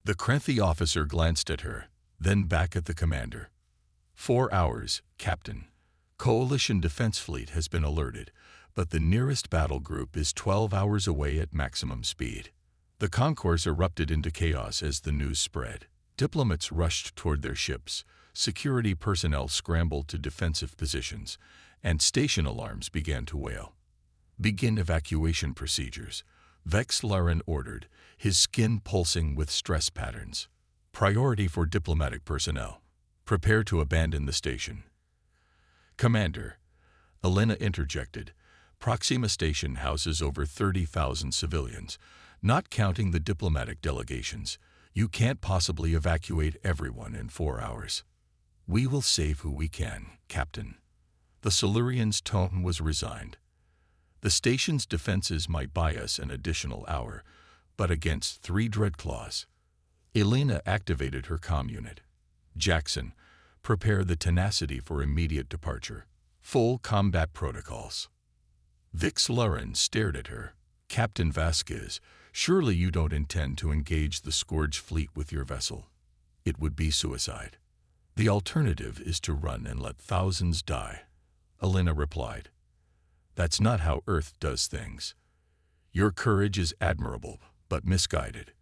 The Crenthi officer glanced at her, then back at the commander. 4 hours, Captain. Coalition Defense Fleet has been alerted, but the nearest battle group is 12 hours away at maximum speed. The concourse erupted into chaos as the news spread. Diplomats rushed toward their ships, security personnel scrambled to defensive positions, and station alarms began to wail. "Begin evacuation procedures," Vex Laren ordered, his skin pulsing with stress patterns. "Priority for diplomatic personnel. Prepare to abandon the station." "Commander," Elena interjected, "Proxima Station houses over 30,000 civilians, not counting the diplomatic delegations. You can't possibly evacuate everyone in 4 hours." "We will save who we can, Captain." The Silurian's tone was resigned. "The station's defenses might buy us an additional hour, but against 3 Dreadclaws." Elena activated her comm unit. "Jackson, prepare the Tenacity for immediate departure. Full combat protocols." Vix Laren stared at her. "Captain Vasquez, surely you don't intend to engage the Scourge fleet with your vessel. It would be suicide." "The alternative is to run and let thousands die," Elena replied. "That's not how Earth does things. Your courage is admirable, but misguided.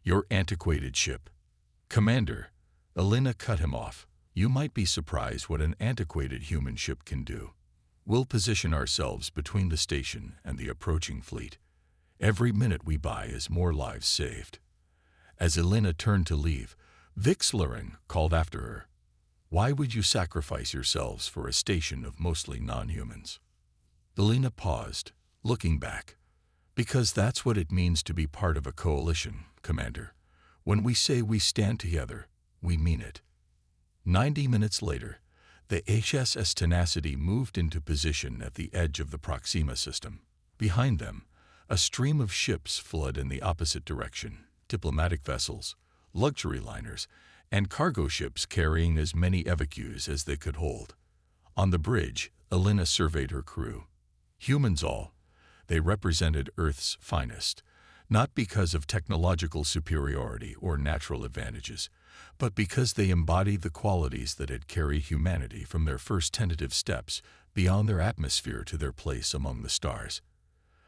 Your antiquated ship." "Commander," Elena cut him off, "you might be surprised what an antiquated human ship can do. We'll position ourselves between the station and the approaching fleet. Every minute we buy is more lives saved." As Elena turned to leave, Vix Laren called after her. "Why would you sacrifice yourselves for a station of mostly non-humans?" Elena paused, looking back. "Because that's what it means to be part of a coalition, Commander. When we say we stand together, we mean it." 90 minutes later, the HSS Tenacity moved into position at the edge of the Proxima system. Behind them, a stream of ships flowed in the opposite direction, diplomatic vessels, luxury liners, and cargo ships carrying as many evacuees as they could hold. On the bridge, Elena surveyed her crew. Humans all, they represented Earth's finest, not because of technological superiority or natural advantages, but because they embodied the qualities that had carried humanity from their first tentative steps beyond their atmosphere to their place among the stars.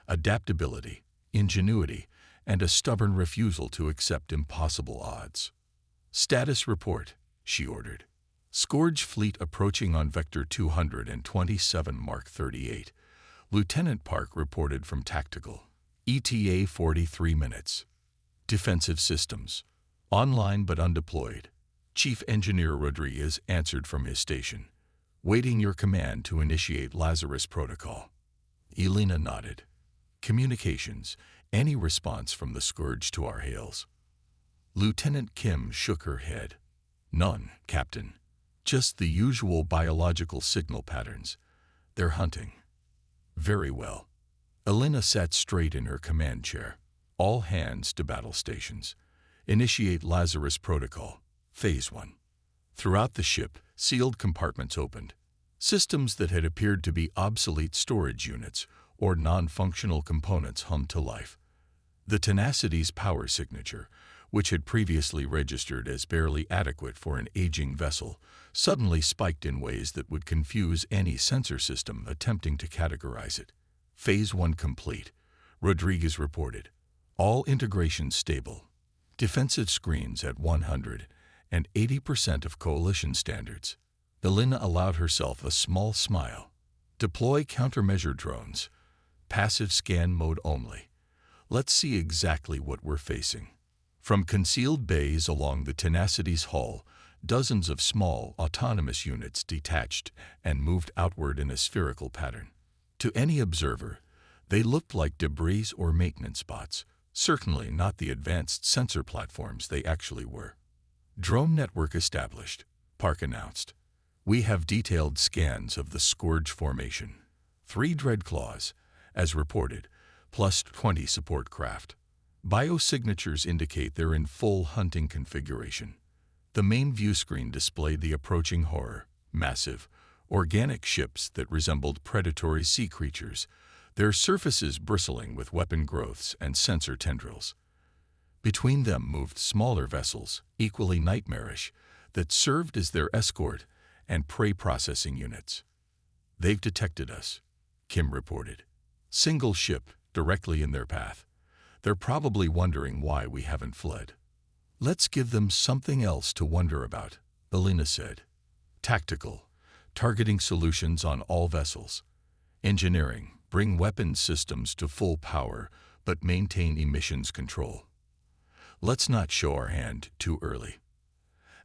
Adaptability, ingenuity, and a stubborn refusal to accept impossible odds. "Status report," she ordered. "Scourge fleet approaching on Vector 227 Mark 38. Lieutenant Park reported from Tactical. ETA 43 minutes. Defensive systems. Online but undeployed. Chief Engineer Rodriguez answered from his station. Waiting your command to initiate Lazarus Protocol." Elena nodded. "Communications. Any response from the Scourge to our hails?" Lieutenant Kim shook her head. "None, Captain. Just the usual biological signal patterns. They're hunting." "Very well." Elena sat straight in her command chair. "All hands to battle stations. Initiate Lazarus Protocol. Phase 1. Throughout the ship, sealed compartments opened. Systems that had appeared to be obsolete storage units or non-functional components hummed to life. The Tenacity's power signature, which had previously registered as barely adequate for an aging vessel, suddenly spiked in ways that would confuse any sensor system attempting to categorize it. "Phase 1 complete," Rodriguez reported. "All integrations stable. Defensive screens at 100 and 80% of coalition standards." Elena allowed herself a small smile. "Deploy countermeasure drones. Passive scan mode only. Let's see exactly what we're facing." From concealed bays along the Tenacity's hull, dozens of small, autonomous units detached and moved outward in a spherical pattern. To any observer, they looked like debris or maintenance bots, certainly not the advanced sensor platforms they actually were. "Drone network established," Park announced. "We have detailed scans of the Scourge formation. 3 Dreadclaws, as reported, plus 20 support craft. Biosignatures indicate they're in full hunting configuration." The main view screen displayed the approaching horror, massive, organic ships that resembled predatory sea creatures, their surfaces bristling with weapon growths and sensor tendrils. Between them moved smaller vessels, equally nightmarish, that served as their escort and prey processing units. "They've detected us," Kim reported. "Single ship directly in their path. They're probably wondering why we haven't fled." "Let's give them something else to wonder about," Alina said. "Tactical, targeting solutions on all vessels. Engineering, bring weapons systems to full power but maintain emissions control. Let's not show our hand too early."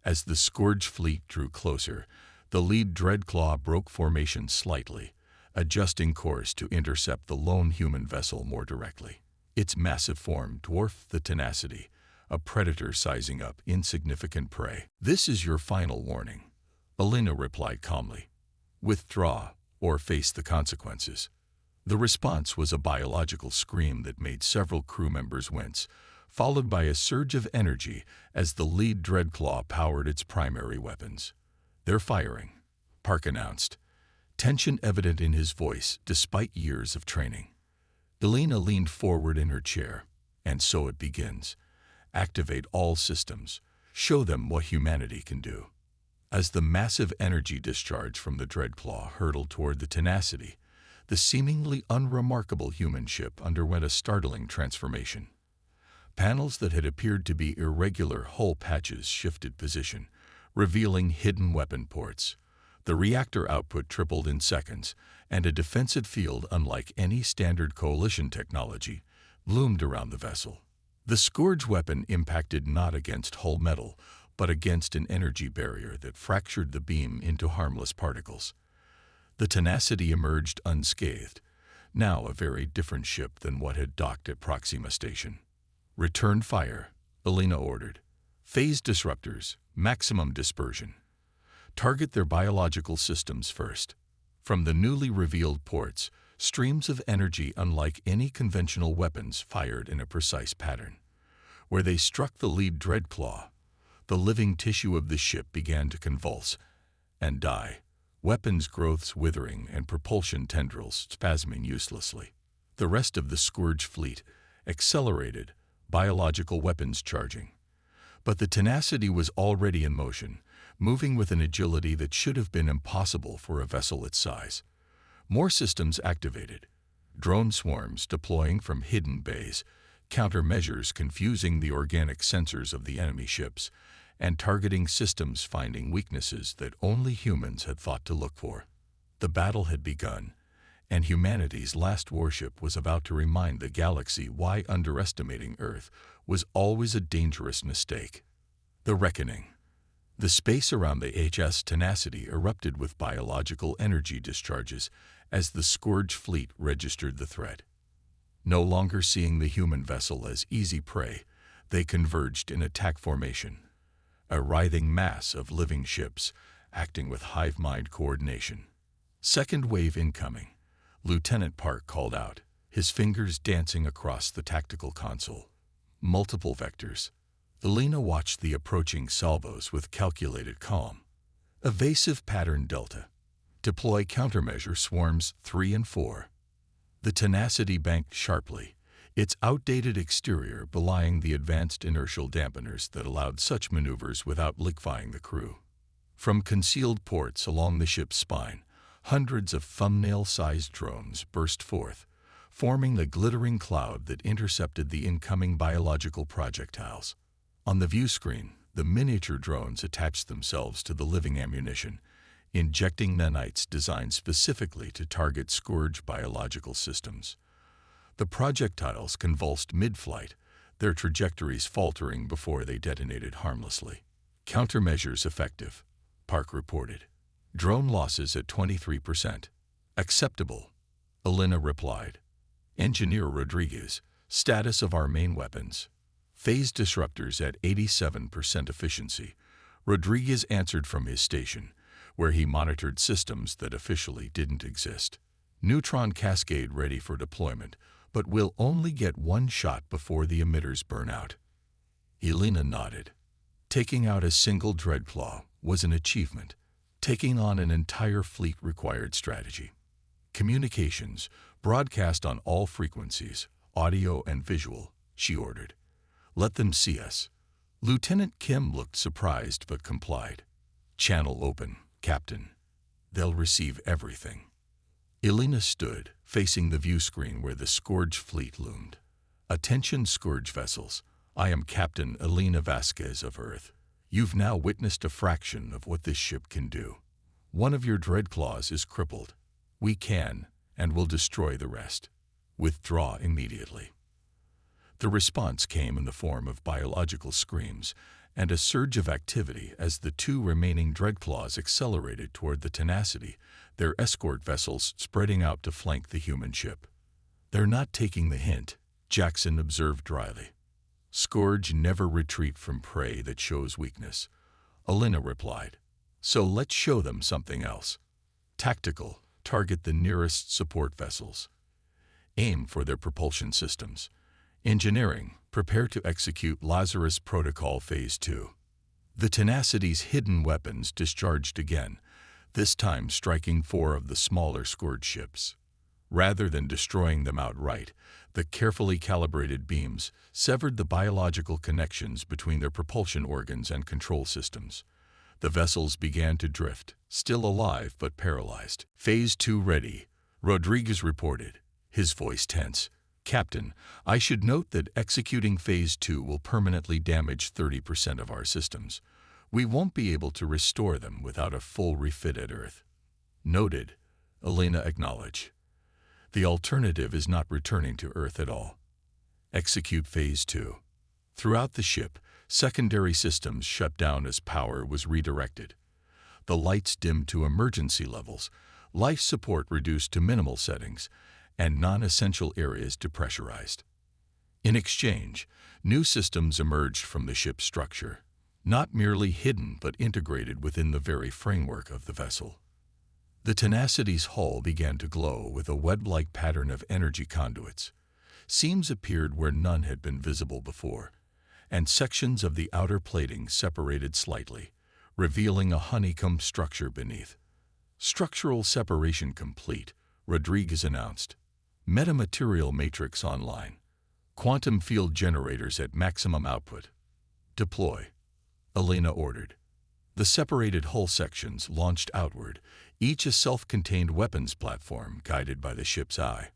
As the Scourge fleet drew closer, the lead Dreadclaw broke formation slightly, adjusting course to intercept the lone human vessel more directly. Its massive form dwarfed the Tenacity, a predator sizing up insignificant prey. "This is your final warning," Alina replied calmly. "Withdraw or face the consequences." The response was a biological scream that made several crew members wince, followed by a surge of energy as the lead Dreadclaw powered its primary weapons. "They're firing," Park announced, tension evident in his voice despite years of training. Alina leaned forward in her chair. "And so it begins. Activate all systems. Show them what humanity can do." As the massive energy discharge from the Dreadclaw hurtled toward the Tenacity, the seemingly unremarkable human ship underwent a startling transformation. Panels that had appeared to be irregular hull patches shifted position, revealing hidden weapon ports. The reactor output tripled in seconds, and a defensive field unlike any standard Coalition technology loomed around the vessel. The Scourge weapon impacted not against hull metal, but against an energy barrier that fractured the beam into harmless particles. The Tenacity emerged unscathed, now a very different ship than what had docked at Proxima Station. "Return fire," Alina ordered. "Phase disruptors, maximum dispersion. Target their biological systems first." From the newly revealed ports, streams of energy unlike any conventional weapons fired in a precise pattern. Where they struck the lead Dreadclaw, the living tissue of the ship began to convulse and die, weapons growths withering and propulsion tendrils spasming uselessly. The rest of the Scourge fleet accelerated, biological weapons charging. But the Tenacity was already in motion, moving with an agility that should have been impossible for a vessel its size. More systems activated, drone swarms deploying from hidden bays, countermeasures confusing the organic sensors of the enemy ships, and targeting systems finding weaknesses that only humans had thought to look for. The battle had begun, and humanity's last warship was about to remind the galaxy why underestimating Earth was always a dangerous mistake. The reckoning. The space around the HS Tenacity erupted with biological energy discharges as the Scourge fleet registered the threat. No longer seeing the human vessel as easy prey, they converged in attack formation, a writhing mass of living ships acting with hive-mind coordination. "Second wave incoming," Lieutenant Park called out, his fingers dancing across the tactical console. Multiple vectors. Alina watched the approaching salvos with calculated calm. Evasive pattern delta. Deploy countermeasure swarms 3 and 4. The Tenacity banked sharply, its outdated exterior belying the advanced inertial dampeners that allowed such maneuvers without liquefying the crew. From concealed ports along the ship's spine, hundreds of thumbnail-sized drones burst forth, forming the glittering cloud that intercepted the incoming biological projectiles. On the view screen, the miniature drones attached themselves to the living ammunition, injecting nanites designed specifically to target Scourge biological systems. The projectiles convulsed mid-flight, their trajectories faltering before they detonated harmlessly. "Countermeasures effective," Park reported. "Drone losses at 23%. Acceptable," Alina replied. "Engineer Rodriguez, status of our main weapons." "Phase disruptors at 87% efficiency," Rodriguez answered from his station, where he monitored systems that officially didn't exist. "Neutron cascade ready for deployment, but will only get one shot before the emitters burn out." Alina nodded. Taking out a single Dreadclaw was an achievement. Taking on an entire fleet required strategy. "Communications, broadcast on all frequencies, audio and visual," she ordered. Let them see us. Lieutenant Kim looked surprised but complied. Channel open, Captain. They'll receive everything. Elena stood, facing the view screen where the Scourge fleet loomed. Attention Scourge vessels. I am Captain Elena Vasquez of Earth. You've now witnessed a fraction of what this ship can do. One of your Dreadclaws is crippled. We can, and will destroy the rest. Withdraw immediately. The response came in the form of biological screams and a surge of activity as the two remaining Dreadclaws accelerated toward the Tenacity, their escort vessels spreading out to flank the human ship. They're not taking the hint, Jackson observed dryly. Scourge never retreat from prey that shows weakness, Elena replied. So let's show them something else. Tactical, target the nearest support vessels. Aim for their propulsion systems. Engineering, prepare to execute Lazarus Protocol Phase 2. The Tenacity's hidden weapons discharged again, this time striking 4 of the smaller Scourge ships. Rather than destroying them outright, the carefully calibrated beams severed the biological connections between their propulsion organs and control systems. The vessels began to drift, still alive but paralyzed. Phase 2 ready, Rodriguez reported, his voice tense. Captain, I should note that executing Phase 2 will permanently damage 30% of our systems. We won't be able to restore them without a full refit at Earth. Noted, Elena acknowledged. The alternative is not returning to Earth at all. Execute Phase 2. Throughout the ship, secondary systems shut down as power was redirected. The lights dimmed to emergency levels, life support reduced to minimal settings, and non-essential areas depressurized. In exchange, new systems emerged from the ship's structure, not merely hidden but integrated within the very framework of the vessel. The Tenacity's hull began to glow with a web-like pattern of energy conduits. Seams appeared where none had been visible before, and sections of the outer plating separated slightly, revealing a honeycomb structure beneath. Structural separation complete, Rodriguez announced. Metamaterial matrix online. Quantum field generators at maximum output. Deploy, Elena ordered. The separated hull sections launched outward, each a self-contained weapons platform guided by the ship's eye.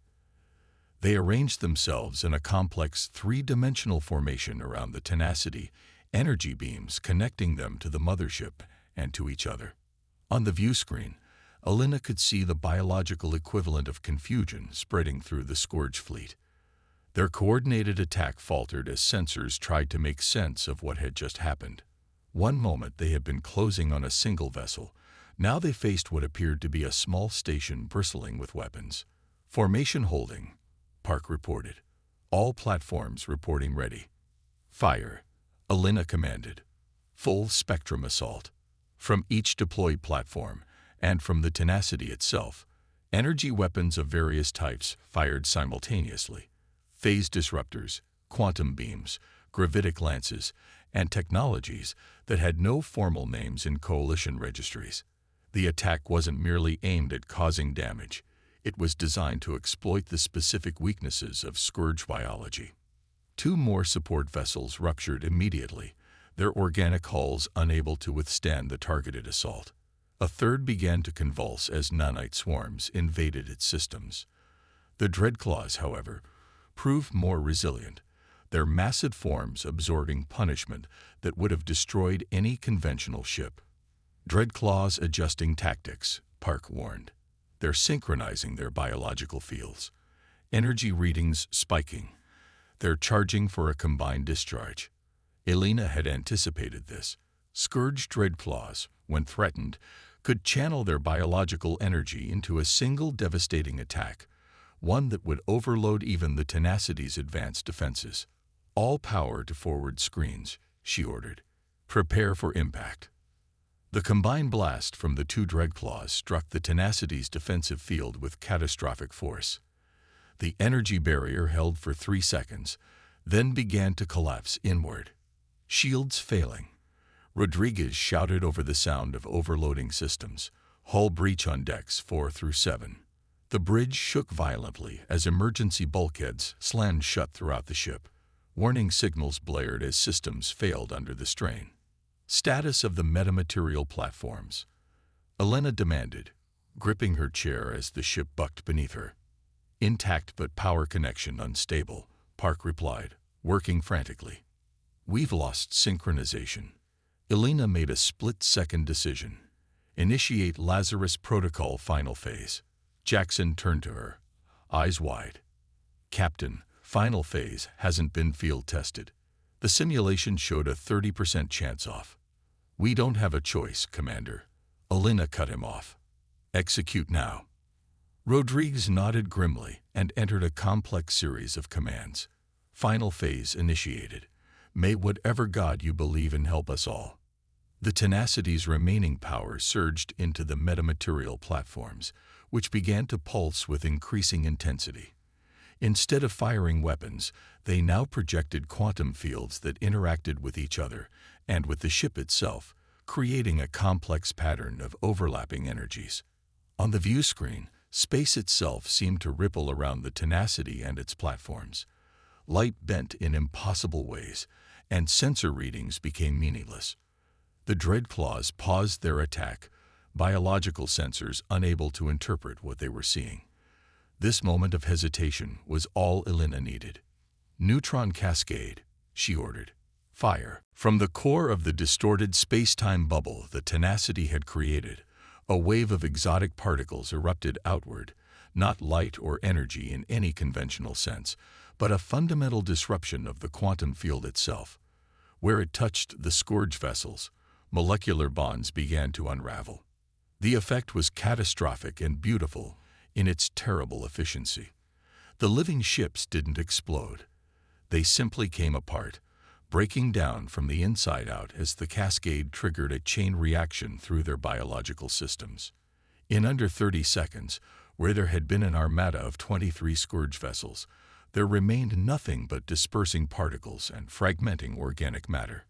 They arranged themselves in a complex three-dimensional formation around the Tenacity, energy beams connecting them to the mothership and to each other. On the view screen, Elena could see the biological equivalent of confusion spreading through the Scourge fleet. Their coordinated attack faltered as sensors tried to make sense of what had just happened. One moment they had been closing on a single vessel, now they faced what appeared to be a small station bristling with weapons. Formation holding, Park reported. All platforms reporting ready. Fire, Elena commanded. Full spectrum assault. From each deployed platform, and from the Tenacity itself, energy weapons of various types fired simultaneously. Phase disruptors, quantum beams, gravitic lances, and technologies that had no formal names in coalition registries. The attack wasn't merely aimed at causing damage. It was designed to exploit the specific weaknesses of Scourge biology. 2 more support vessels ruptured immediately, their organic hulls unable to withstand the targeted assault. A third began to convulse as nanite swarms invaded its systems. The Dreadclaws, however, proved more resilient, their massive forms absorbing punishment that would have destroyed any conventional ship. Dreadclaws adjusting tactics, Park warned. They're synchronizing their biological fields. Energy readings spiking. They're charging for a combined discharge. Elena had anticipated this. Scourge Dreadclaws, when threatened, could channel their biological energy into a single devastating attack, one that would overload even the Tenacity's advanced defenses. All power to forward screens, she ordered. Prepare for impact. The combined blast from the 2 Dreadclaws struck the Tenacity's defensive field with catastrophic force. The energy barrier held for 3 seconds, then began to collapse inward. Shields failing. Rodriguez shouted over the sound of overloading systems. Hull breach on decks 4 through 7. The bridge shook violently as emergency bulkheads slammed shut throughout the ship. Warning signals blared as systems failed under the strain. Status of the metamaterial platforms. Elena demanded, gripping her chair as the ship bucked beneath her. Intact but power connection unstable, Park replied, working frantically. We've lost synchronization. Elena made a split-second decision. Initiate Lazarus Protocol final phase. Jackson turned to her, eyes wide. Captain, final phase hasn't been field tested. The simulation showed a 30% chance off. We don't have a choice, Commander. Elena cut him off. Execute now. Rodriguez nodded grimly and entered a complex series of commands. Final phase initiated. May whatever God you believe in help us all. The Tenacity's remaining power surged into the metamaterial platforms, which began to pulse with increasing intensity. Instead of firing weapons, they now projected quantum fields that interacted with each other and with the ship itself, creating a complex pattern of overlapping energies. On the view screen, space itself seemed to ripple around the Tenacity and its platforms. Light bent in impossible ways, and sensor readings became meaningless. The Dreadclaws paused their attack, biological sensors unable to interpret what they were seeing. This moment of hesitation was all Elena needed. Neutron cascade, she ordered. Fire. From the core of the distorted space-time bubble the Tenacity had created, a wave of exotic particles erupted outward, not light or energy in any conventional sense, but a fundamental disruption of the quantum field itself. Where it touched the Scourge vessels, molecular bonds began to unravel. The effect was catastrophic and beautiful in its terrible efficiency. The living ships didn't explode. They simply came apart, breaking down from the inside out as the cascade triggered a chain reaction through their biological systems. In under 30 seconds, where there had been an armada of 23 Scourge vessels, there remained nothing but dispersing particles and fragmenting organic matter.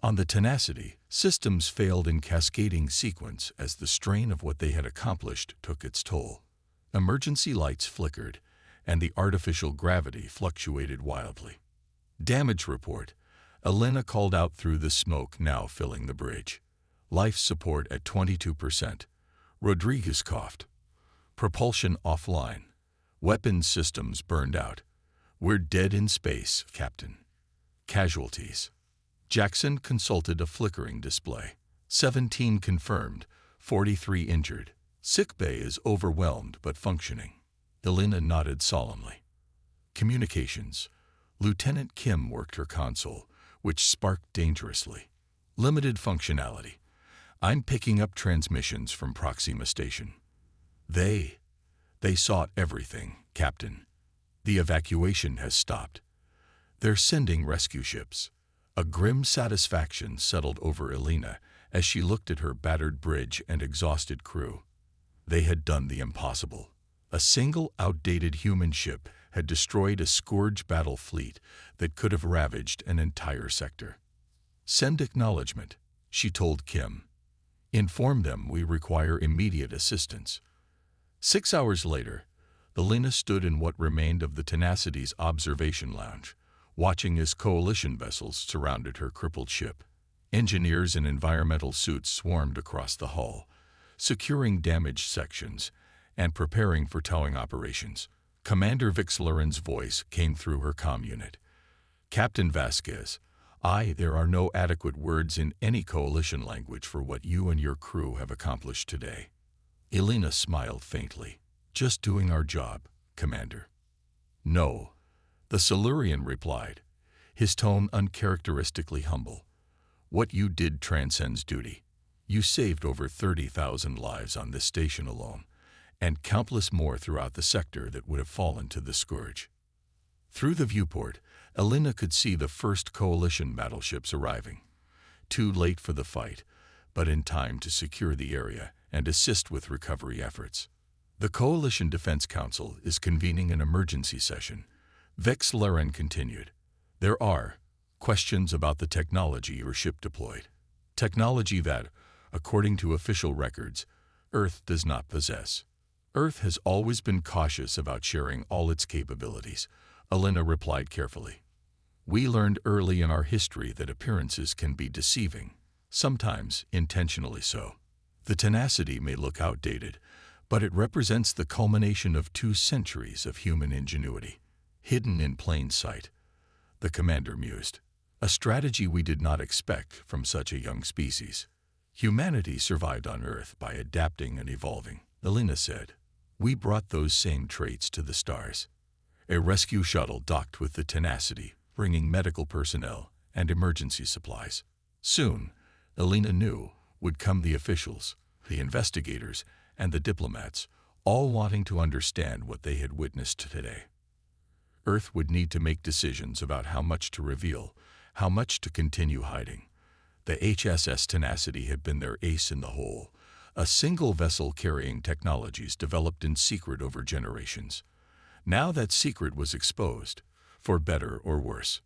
On the Tenacity, systems failed in cascading sequence as the strain of what they had accomplished took its toll. Emergency lights flickered, and the artificial gravity fluctuated wildly. Damage report. Elena called out through the smoke now filling the bridge. Life support at 22%. Rodriguez coughed. Propulsion offline. Weapons systems burned out. We're dead in space, Captain. Casualties. Jackson consulted a flickering display. 17 confirmed, 43 injured. Sickbay is overwhelmed but functioning. Elena nodded solemnly. Communications. Lieutenant Kim worked her console, which sparked dangerously. Limited functionality. I'm picking up transmissions from Proxima Station. They sought everything, Captain. The evacuation has stopped. They're sending rescue ships. A grim satisfaction settled over Elena as she looked at her battered bridge and exhausted crew. They had done the impossible. A single outdated human ship had destroyed a Scourge battle fleet that could have ravaged an entire sector. Send acknowledgement, she told Kim. Inform them we require immediate assistance. 6 hours later, Elena stood in what remained of the Tenacity's observation lounge, watching as coalition vessels surrounded her crippled ship. Engineers in environmental suits swarmed across the hull, securing damaged sections and preparing for towing operations. Commander Vixlaren's voice came through her comm unit. Captain Vasquez, there are no adequate words in any coalition language for what you and your crew have accomplished today. Elena smiled faintly. Just doing our job, Commander. No, the Silurian replied, his tone uncharacteristically humble. What you did transcends duty. You saved over 30,000 lives on this station alone, and countless more throughout the sector that would have fallen to the Scourge. Through the viewport, Elena could see the first coalition battleships arriving. Too late for the fight, but in time to secure the area and assist with recovery efforts. The Coalition Defense Council is convening an emergency session. Vixlaren continued. There are questions about the technology your ship deployed. Technology that, according to official records, Earth does not possess. Earth has always been cautious about sharing all its capabilities, Elena replied carefully. We learned early in our history that appearances can be deceiving, sometimes intentionally so. The tenacity may look outdated, but it represents the culmination of 2 centuries of human ingenuity, hidden in plain sight. The commander mused. A strategy we did not expect from such a young species. Humanity survived on Earth by adapting and evolving, Elena said. We brought those same traits to the stars. A rescue shuttle docked with the tenacity, bringing medical personnel and emergency supplies. Soon, Elena knew, would come the officials, the investigators, and the diplomats, all wanting to understand what they had witnessed today. Earth would need to make decisions about how much to reveal, how much to continue hiding. The HSS Tenacity had been their ace in the hole, a single vessel carrying technologies developed in secret over generations. Now that secret was exposed, for better or worse.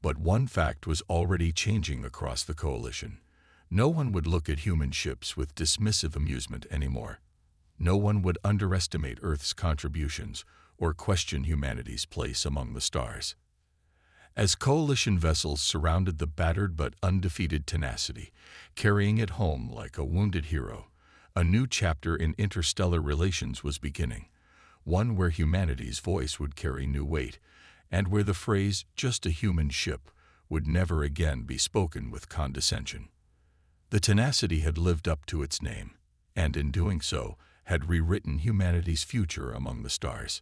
But one fact was already changing across the coalition. No one would look at human ships with dismissive amusement anymore. No one would underestimate Earth's contributions or question humanity's place among the stars. As coalition vessels surrounded the battered but undefeated Tenacity, carrying it home like a wounded hero, a new chapter in interstellar relations was beginning, one where humanity's voice would carry new weight, and where the phrase, "just a human ship," would never again be spoken with condescension. The Tenacity had lived up to its name, and in doing so, had rewritten humanity's future among the stars.